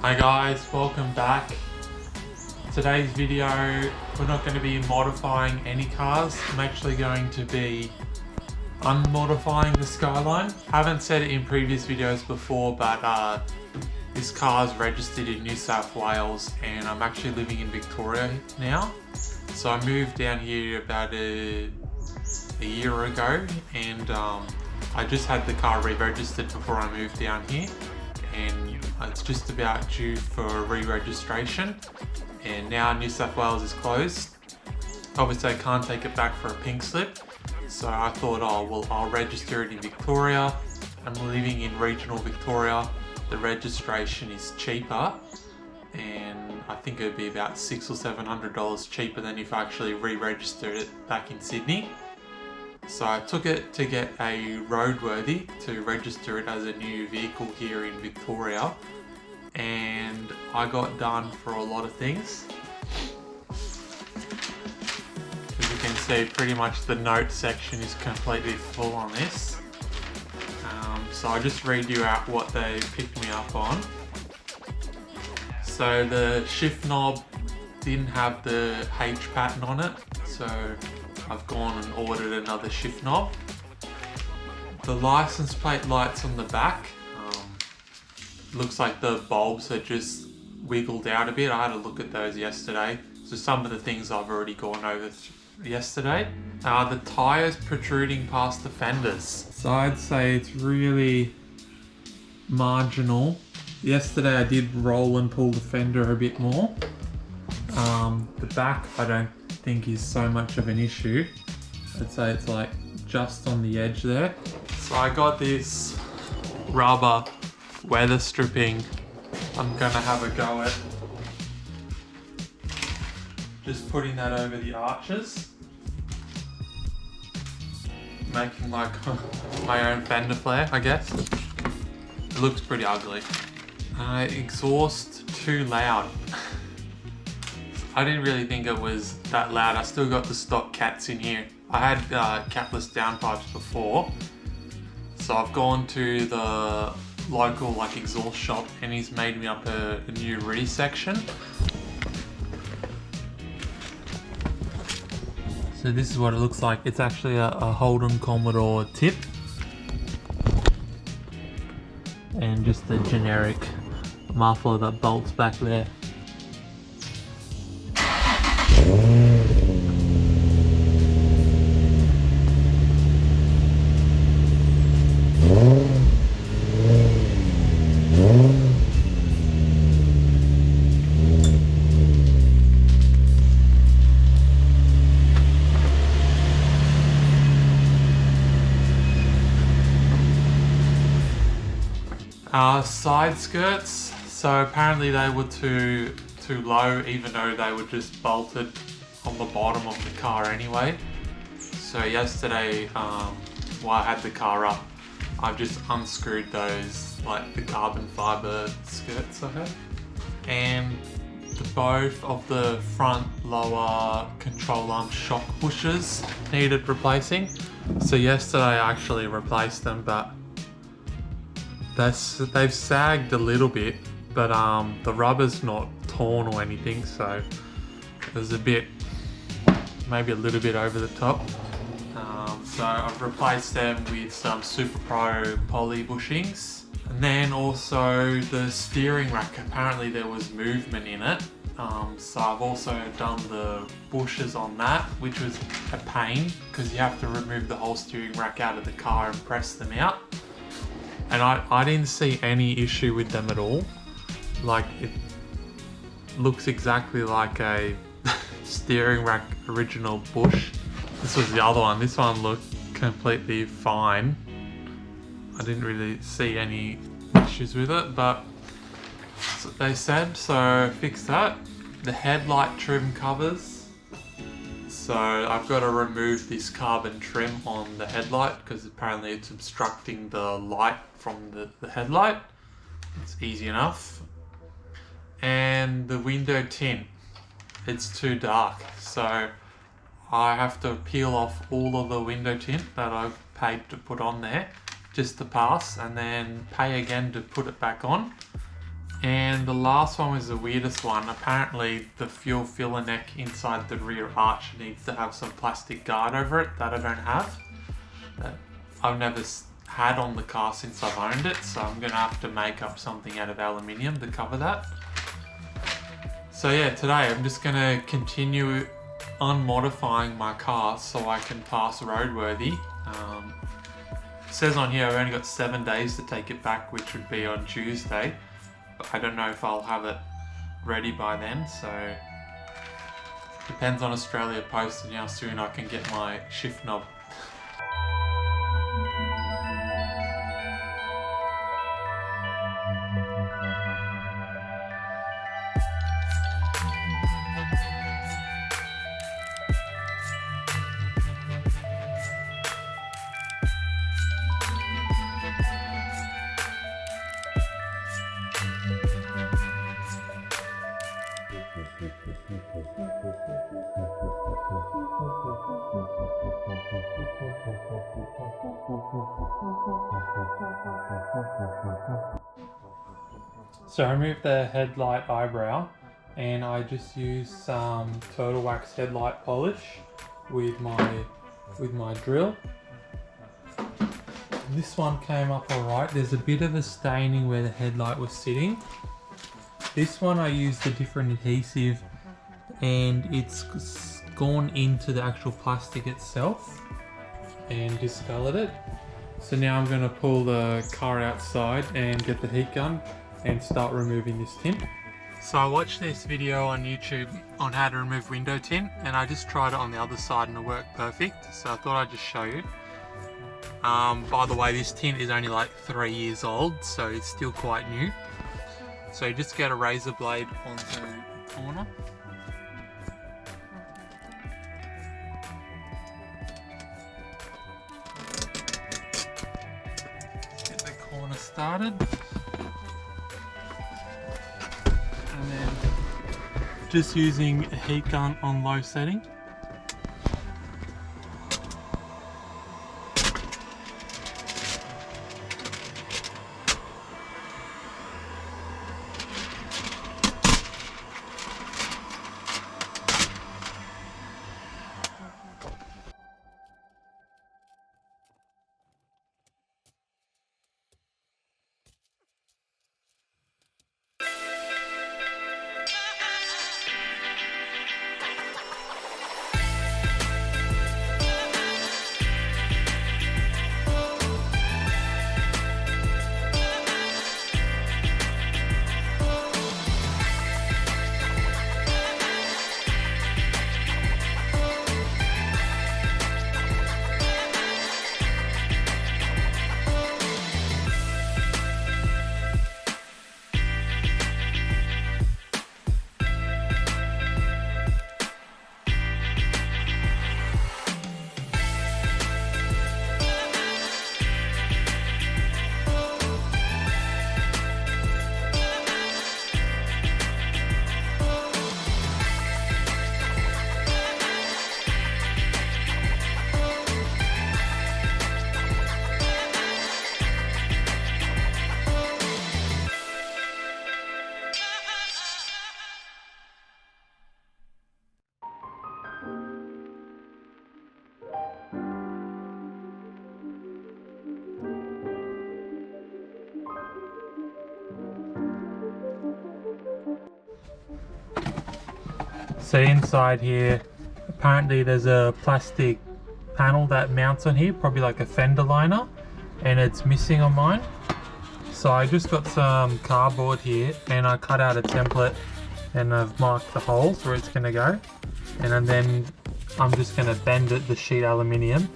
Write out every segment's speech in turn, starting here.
Hi guys, welcome back. Today's video, we're not going to be modifying any cars. I'm actually going to be unmodifying the Skyline. I haven't said it in previous videos before, but this car is registered in New South Wales and I'm actually living in Victoria now. So I moved down here about a year ago, and I just had the car re-registered before I moved down here, and it's just about due for re-registration, and now New South Wales is closed. Obviously I can't take it back for a pink slip, so I thought, oh well, I'll register it in Victoria. I'm living in regional Victoria. The registration is cheaper, and I think it would be about $600 or $700 cheaper than if I actually re-registered it back in Sydney. So I took it to get a roadworthy to register it as a new vehicle here in Victoria, and I got done for a lot of things. As you can see, pretty much the note section is completely full on this. So I'll just read you out what they picked me up on. So the shift knob didn't have the H pattern on it, so I've gone and ordered another shift knob. The license plate lights on the back, looks like the bulbs are just wiggled out a bit. I had a look at those yesterday. So some of the things I've already gone over yesterday. The tyres protruding past the fenders. So I'd say it's really marginal. Yesterday I did roll and pull the fender a bit more. The back I don't think is so much of an issue. I'd say it's like just on the edge there. So I got this rubber weather stripping. I'm gonna have a go at just putting that over the arches, making like my own fender flare, I guess. It looks pretty ugly. Exhaust too loud. I didn't really think it was that loud. I still got the stock cats in here. I had catless downpipes before, so I've gone to the local exhaust shop and he's made me up a new section. So this is what it looks like. It's actually a Holden Commodore tip and just the generic muffler that bolts back there. Side skirts, so apparently they were too low, even though they were just bolted on the bottom of the car anyway. So yesterday, while I had the car up, I've just unscrewed those, like the carbon fiber skirts I have, and both of the front lower control arm shock pushers needed replacing. So yesterday I actually replaced them, but they've sagged a little bit, but the rubber's not torn or anything, so there's a bit, maybe a little bit over the top. So I've replaced them with some Super Pro poly bushings. And then also the steering rack, apparently there was movement in it. So I've also done the bushes on that, which was a pain because you have to remove the whole steering rack out of the car and press them out. And I didn't see any issue with them at all. Like, it looks exactly like a steering rack original bush. This was the other one. This one looked completely fine. I didn't really see any issues with it, but that's what they said, so fix that. The headlight trim covers. So I've got to remove this carbon trim on the headlight because apparently it's obstructing the light from the headlight. It's easy enough. And the window tint, it's too dark, so I have to peel off all of the window tint that I've paid to put on there just to pass, and then pay again to put it back on. And the last one was the weirdest one. Apparently the fuel filler neck inside the rear arch needs to have some plastic guard over it that I don't have. That I've never had on the car since I've owned it, so I'm gonna have to make up something out of aluminium to cover that. So yeah, today I'm just gonna continue unmodifying my car so I can pass roadworthy. It says on here I've only got 7 days to take it back, which would be on Tuesday. But I don't know if I'll have it ready by then, so depends on Australia Post and how soon I can get my shift knob. So I removed the headlight eyebrow and I just used some turtle wax headlight polish with my drill. This one came up alright. There's a bit of a staining where the headlight was sitting. This one I used a different adhesive and it's gone into the actual plastic itself and discolored it. So now I'm going to pull the car outside and get the heat gun and start removing this tint. So I watched this video on YouTube on how to remove window tint and I just tried it on the other side and it worked perfect. So I thought I'd just show you. By the way, this tint is only like 3 years old, so it's still quite new. So you just get a razor blade onto the corner. Get the corner started. And then just using a heat gun on low setting. So inside here, apparently there's a plastic panel that mounts on here, probably like a fender liner, and it's missing on mine. So I just got some cardboard here and I cut out a template and I've marked the holes where it's going to go, and then I'm just going to bend it, the sheet aluminium,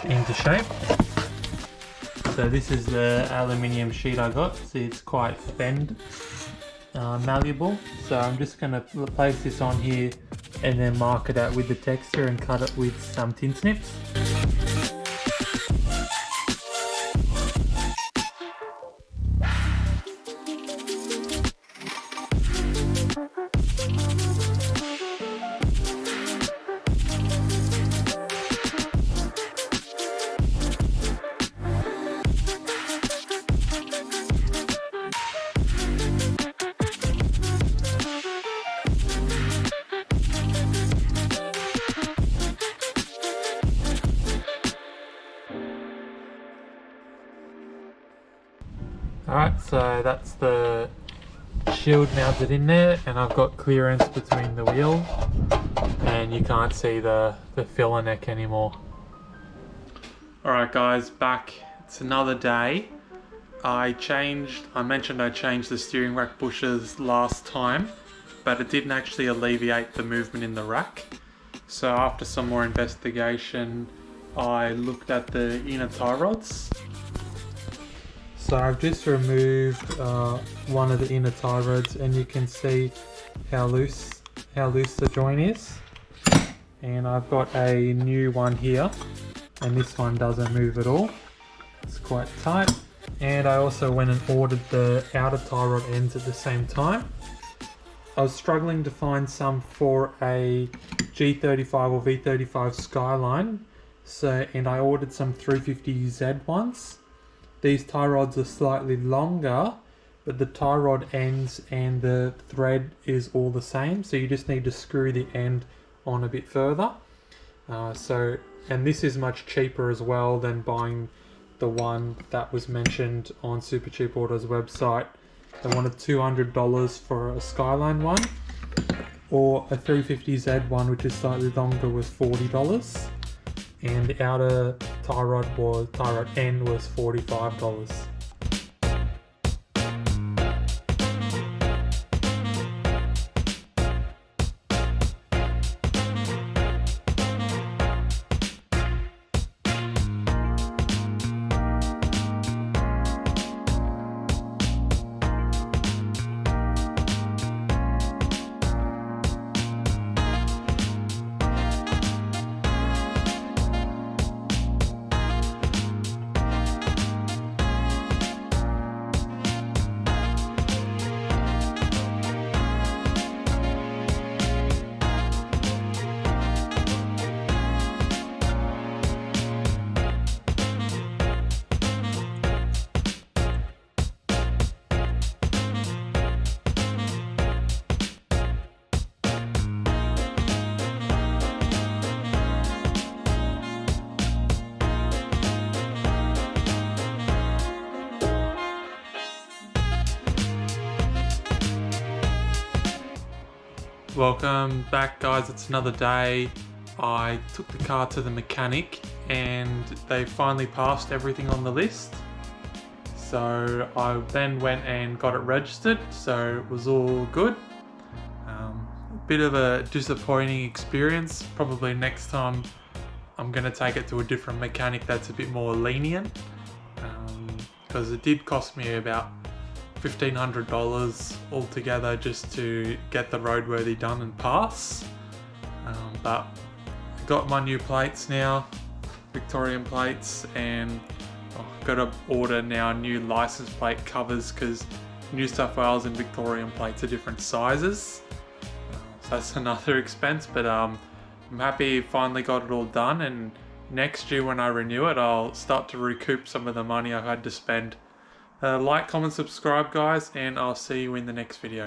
into shape. So this is the aluminium sheet I got. See, it's quite bend, malleable. So I'm just going to place this on here and then mark it out with the texture and cut it with some tin snips. Alright, so that's the shield mounted in there, and I've got clearance between the wheels, and you can't see the filler neck anymore. Alright guys, back. It's another day. I mentioned I changed the steering rack bushings last time, but it didn't actually alleviate the movement in the rack. So after some more investigation, I looked at the inner tie rods. So I've just removed one of the inner tie rods, and you can see how loose the joint is. And I've got a new one here, and this one doesn't move at all. It's quite tight. And I also went and ordered the outer tie rod ends at the same time. I was struggling to find some for a G35 or V35 Skyline, and I ordered some 350Z ones. These tie rods are slightly longer, but the tie rod ends and the thread is all the same, so you just need to screw the end on a bit further. And this is much cheaper as well than buying the one that was mentioned on Supercheap Auto's website. They wanted $200 for a Skyline one, or a 350Z one, which is slightly longer, was $40. And the outer tie rod end was $45. Welcome back guys, it's another day. I took the car to the mechanic and they finally passed everything on the list. So I then went and got it registered, so it was all good. A bit of a disappointing experience. Probably next time I'm going to take it to a different mechanic that's a bit more lenient, because it did cost me about $1,500 altogether just to get the roadworthy done and pass. But I got my new plates now, Victorian plates, and I've got to order now new license plate covers because New South Wales and Victorian plates are different sizes. So that's another expense, but I'm happy finally got it all done, and next year when I renew it, I'll start to recoup some of the money I've had to spend. Like, comment, subscribe guys, and I'll see you in the next video.